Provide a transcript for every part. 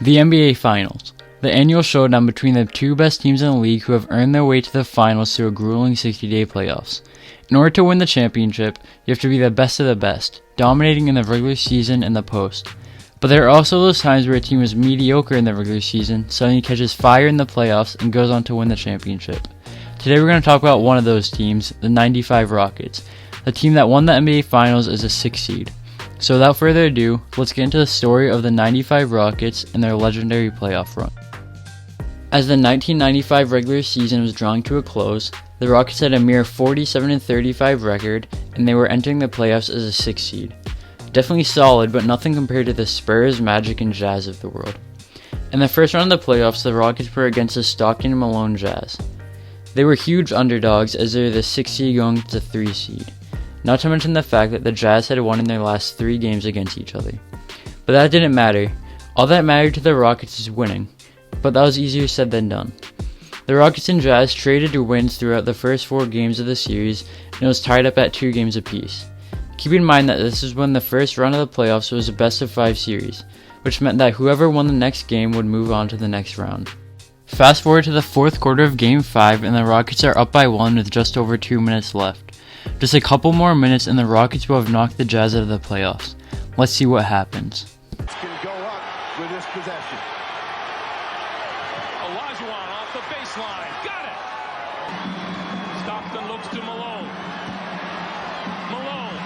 The NBA Finals, the annual showdown between the two best teams in the league who have earned their way to the finals through a grueling 60-day playoffs. In order to win the championship, you have to be the best of the best, dominating in the regular season and the post. But there are also those times where a team is mediocre in the regular season, suddenly catches fire in the playoffs, and goes on to win the championship. Today we're going to talk about one of those teams, the 95 Rockets, the team that won the NBA Finals as a 6th seed. So without further ado, let's get into the story of the 95 Rockets and their legendary playoff run. As the 1995 regular season was drawing to a close, the Rockets had a mere 47-35 record, and they were entering the playoffs as a 6th seed. Definitely solid, but nothing compared to the Spurs, Magic, and Jazz of the world. In the first round of the playoffs, the Rockets were against the Stockton and Malone Jazz. They were huge underdogs as they were the 6th seed going to the 3 seed. Not to mention the fact that the Jazz had won in their last 3 games against each other. But that didn't matter. All that mattered to the Rockets is winning. But that was easier said than done. The Rockets and Jazz traded wins throughout the first 4 games of the series, and it was tied up at 2 games apiece. Keep in mind that this is when the first round of the playoffs was a best of 5 series, which meant that whoever won the next game would move on to the next round. Fast forward to the 4th quarter of Game 5, and the Rockets are up by 1 with just over 2 minutes left. Just a couple more minutes and the Rockets will have knocked the Jazz out of the playoffs. Let's see what happens. Can go up with this possession. Olajuwon off the baseline. Got it. Stockton looks to Malone. Malone.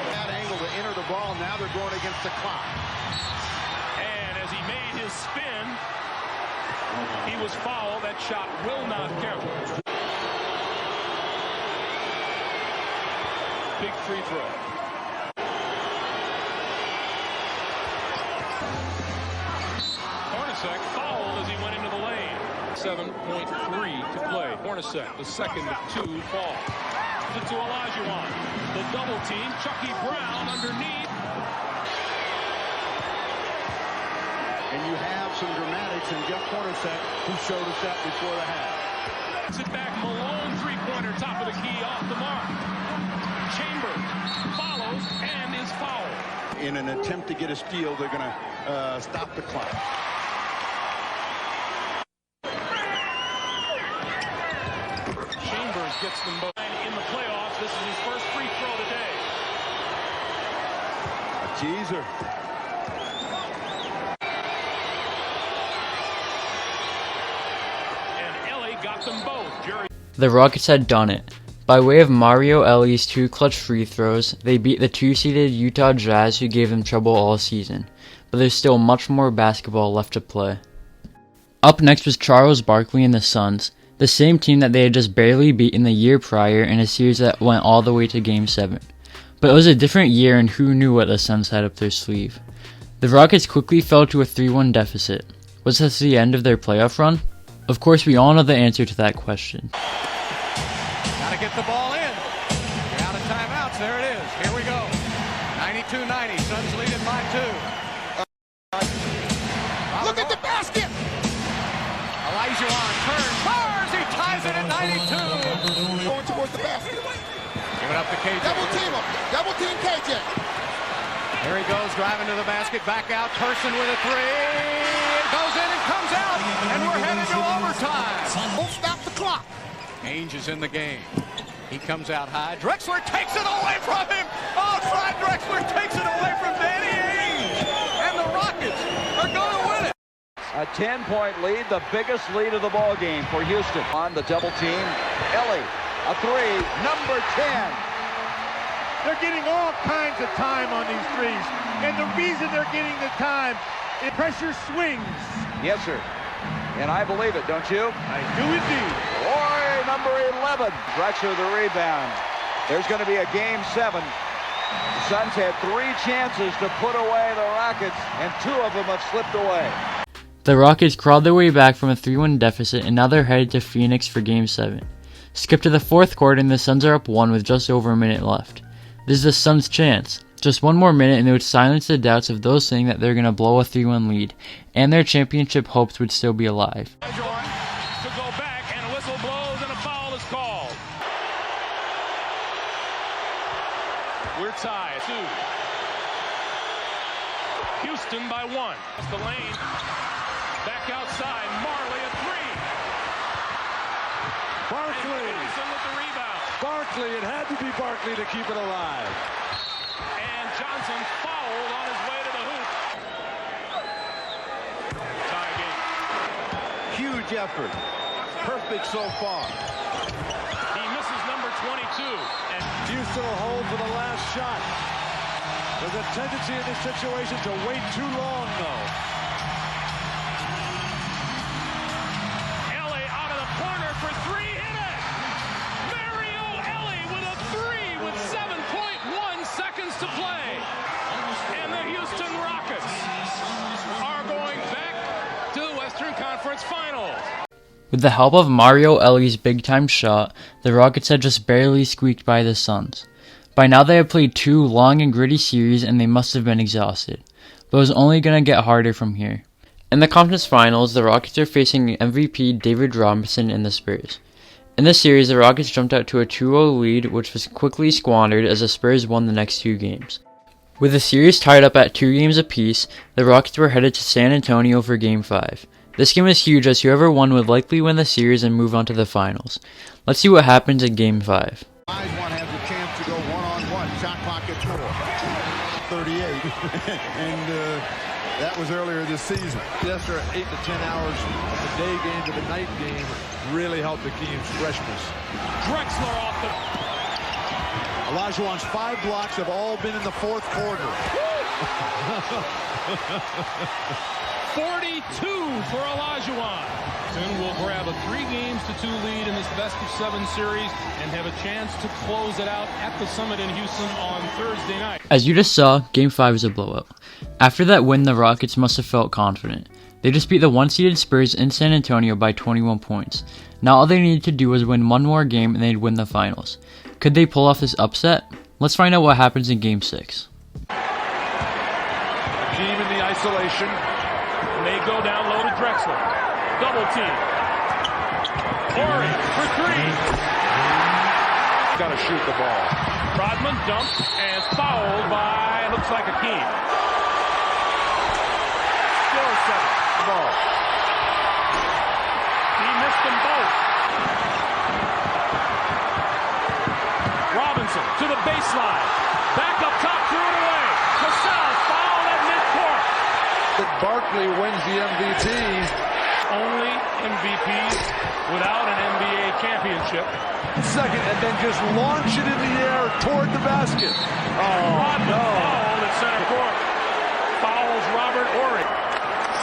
That angle to enter the ball. Now they're going against the clock. And as he made his spin, he was fouled. That shot will not count. Big free throw. Hornacek fouled as he went into the lane. 7.3 to play. Hornacek, the second of 2 fall. To Olajuwon. The double team. Chucky Brown underneath. And you have some dramatics in Jeff Hornacek, who showed us that before the half. Sit back. Malone three-pointer, top of the key, off the mark. Chambers follows and is fouled. In an attempt to get a steal, they're going to stop the clock. Chambers gets them both in the playoffs. This is his first free throw today. A teaser. And Ellie got them both. Jerry. The Rockets had done it. By way of Mario Ellie's 2 clutch free throws, they beat the 2-seeded Utah Jazz who gave them trouble all season, but there's still much more basketball left to play. Up next was Charles Barkley and the Suns, the same team that they had just barely beaten the year prior in a series that went all the way to Game 7. But it was a different year and who knew what the Suns had up their sleeve. The Rockets quickly fell to a 3-1 deficit. Was this the end of their playoff run? Of course we all know the answer to that question. Get the ball in. You're out of timeouts. There it is. Here we go. 92-90. Suns lead it by 2. Look at the basket! Olajuwon turns, fires. He ties it at 92. Going towards the basket. Give it up to KJ. Double team him. Double team KJ. Here he goes, driving to the basket. Back out. Person with a 3. It goes in and comes out. And we're headed to overtime. Won't stop the clock. Ainge is in the game. He comes out high. Drexler takes it away from him. Outside Drexler takes it away from Danny Ainge. And the Rockets are going to win it. A 10-point lead, the biggest lead of the ball game for Houston. On the double team, Ellie, a 3, number 10. They're getting all kinds of time on these threes. And the reason they're getting the time, it pressure swings. Yes, sir. And I believe it, don't you? I do indeed. Roy, number 11. Drexler the rebound. There's going to be a Game 7. The Suns had 3 chances to put away the Rockets, and 2 of them have slipped away. The Rockets crawled their way back from a 3-1 deficit, and now they're headed to Phoenix for Game 7. Skip to the 4th quarter, and the Suns are up 1 with just over a minute left. This is the Suns' chance. Just 1 more minute and they would silence the doubts of those saying that they're going to blow a 3-1 lead, and their championship hopes would still be alive. To go back, and a whistle blows and a foul is called. We're tied. 2. Houston by 1. That's the lane. Back outside. Marley a 3. Barkley. Wilson with the rebound. Barkley. It had to be Barkley to keep it alive. And Johnson fouled on his way to the hoop. Tie game. Huge effort. Perfect so far. He misses number 22. And Houston will hold for the last shot. There's a tendency in this situation to wait too long, though. Ellie out of the corner for 3. Hit it! Mario Ellie with a 3 with 7.1 seconds to play. And the Houston Rockets are going back to the Western Conference Finals. With the help of Mario Ellie's big-time shot, the Rockets had just barely squeaked by the Suns. By now they had played 2 long and gritty series and they must have been exhausted. But it was only going to get harder from here. In the conference finals, the Rockets are facing MVP David Robinson and the Spurs. In the series, the Rockets jumped out to a 2-0 lead, which was quickly squandered as the Spurs won the next 2 games. With the series tied up at 2 games apiece, the Rockets were headed to San Antonio for Game 5. This game is huge as whoever won would likely win the series and move on to the finals. Let's see what happens in Game 5. One has a chance to go one-on-one. Shot clock at 4. 38. And that was earlier this season. The extra 8 to 10 hours of the day game to the night game really helped the team's freshness. Drexler off the... Olajuwon's 5 blocks have all been in the 4th quarter. 42 for Olajuwon. Soon will grab a 3-2 lead in this best-of-7 series and have a chance to close it out at the Summit in Houston on Thursday night. As you just saw, Game 5 was a blowout. After that win, the Rockets must have felt confident. They just beat the 1-seeded Spurs in San Antonio by 21 points. Now all they needed to do was win one more game and they'd win the finals. Could they pull off this upset? Let's find out what happens in Game 6. Team in the isolation. And they go down low to Drexler. Double team. Horry for 3. Got to shoot the ball. Rodman dumps and fouled by, looks like Akeem. Still 7. Ball. He missed them both. Robinson to the baseline. Back up top, threw it away. Cassell fouled at midcourt. Barkley wins the MVP. Only MVPs without an NBA championship. Second, and then just launch it in the air toward the basket. Rodman fouled at center court. Fouls Robert Horry.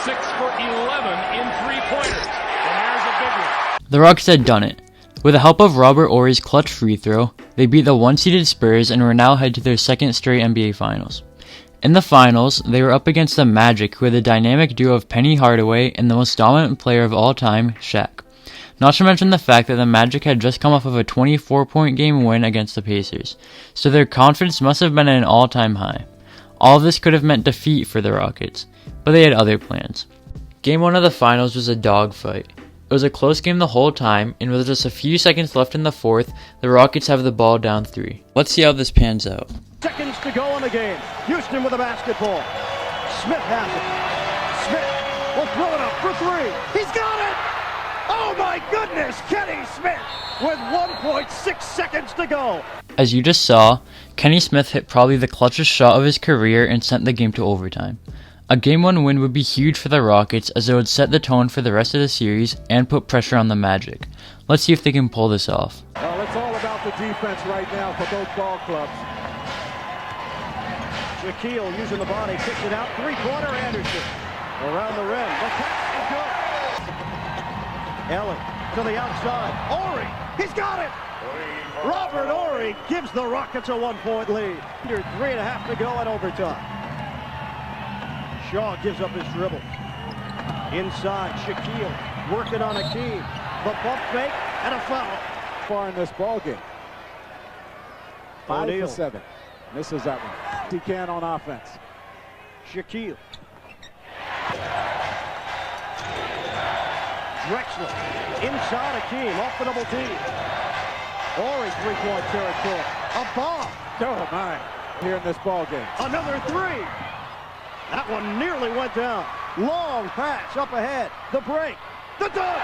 6 for 11 in 3-pointers. And there's a big one. The Rockets had done it. With the help of Robert Horry's clutch free throw, they beat the 1-seeded Spurs and were now headed to their 2nd straight NBA Finals. In the finals, they were up against the Magic, who had the dynamic duo of Penny Hardaway and the most dominant player of all time, Shaq. Not to mention the fact that the Magic had just come off of a 24-point game win against the Pacers, so their confidence must have been at an all-time high. All of this could have meant defeat for the Rockets, but they had other plans. Game 1 of the finals was a dogfight. It was a close game the whole time, and with just a few seconds left in the 4th, the Rockets have the ball down 3. Let's see how this pans out. Seconds to go in the game. Houston with the basketball. Smith has it. Smith will throw it up for 3. He's got it! Oh my goodness! Kenny Smith with 1.6 seconds to go. As you just saw, Kenny Smith hit probably the clutchest shot of his career and sent the game to overtime. A Game 1 win would be huge for the Rockets as it would set the tone for the rest of the series and put pressure on the Magic. Let's see if they can pull this off. Well, it's all about the defense right now for both ball clubs. Shaquille using the body, kicks it out, 3-pointer Anderson. Around the rim, the pass is good. Ellie to the outside, Horry, he's got it! Robert Horry gives the Rockets a 1-point lead. Under 3.5 to go in overtime. Shaw gives up his dribble. Inside, Shaquille working on Akeem. The bump fake and a foul. Far in this ball game. 5 O'Neal. for 7. Misses that one. He can on offense. Shaquille. Drexler inside Akeem off the double team. Horry 3-point territory. A bomb. Oh my! Here in this ball game. Another 3. That one nearly went down. Long pass up ahead. The break. The dunk.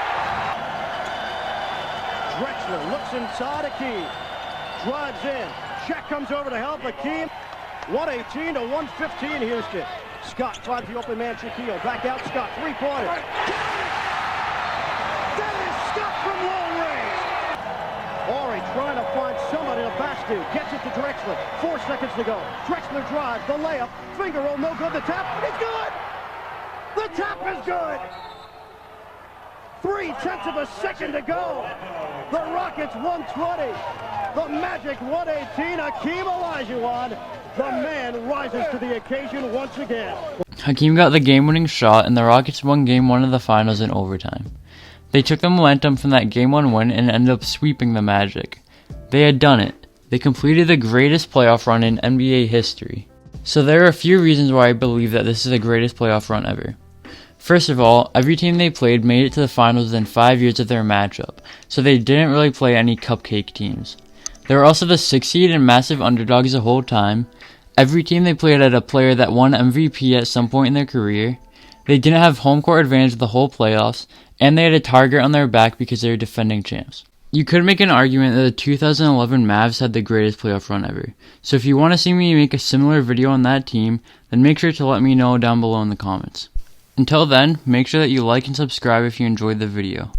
Drexler looks inside Akeem. Drives in. Shaq comes over to help Akeem. 118 to 115 Houston. Scott finds the open man Shaquille. Back out Scott. Three-pointer. That is Scott from long range. Ori trying to find somebody to pass to. Gets it to Drexler. 4 seconds to go. Drexler drives. The layup. Finger roll. No good. The tap. It's good. The tap is good. 0.3 of a second to go. The Rockets 120. The Magic 118. Hakeem Olajuwon. The man rises to the occasion once again. Hakeem got the game-winning shot, and the Rockets won Game 1 of the Finals in overtime. They took the momentum from that Game 1 win and ended up sweeping the Magic. They had done it. They completed the greatest playoff run in NBA history. So there are a few reasons why I believe that this is the greatest playoff run ever. First of all, every team they played made it to the finals within 5 years of their matchup, so they didn't really play any cupcake teams. They were also the 6th seed and massive underdogs the whole time. Every team they played had a player that won MVP at some point in their career. They didn't have home court advantage the whole playoffs, and they had a target on their back because they were defending champs. You could make an argument that the 2011 Mavs had the greatest playoff run ever. So if you want to see me make a similar video on that team, then make sure to let me know down below in the comments. Until then, make sure that you like and subscribe if you enjoyed the video.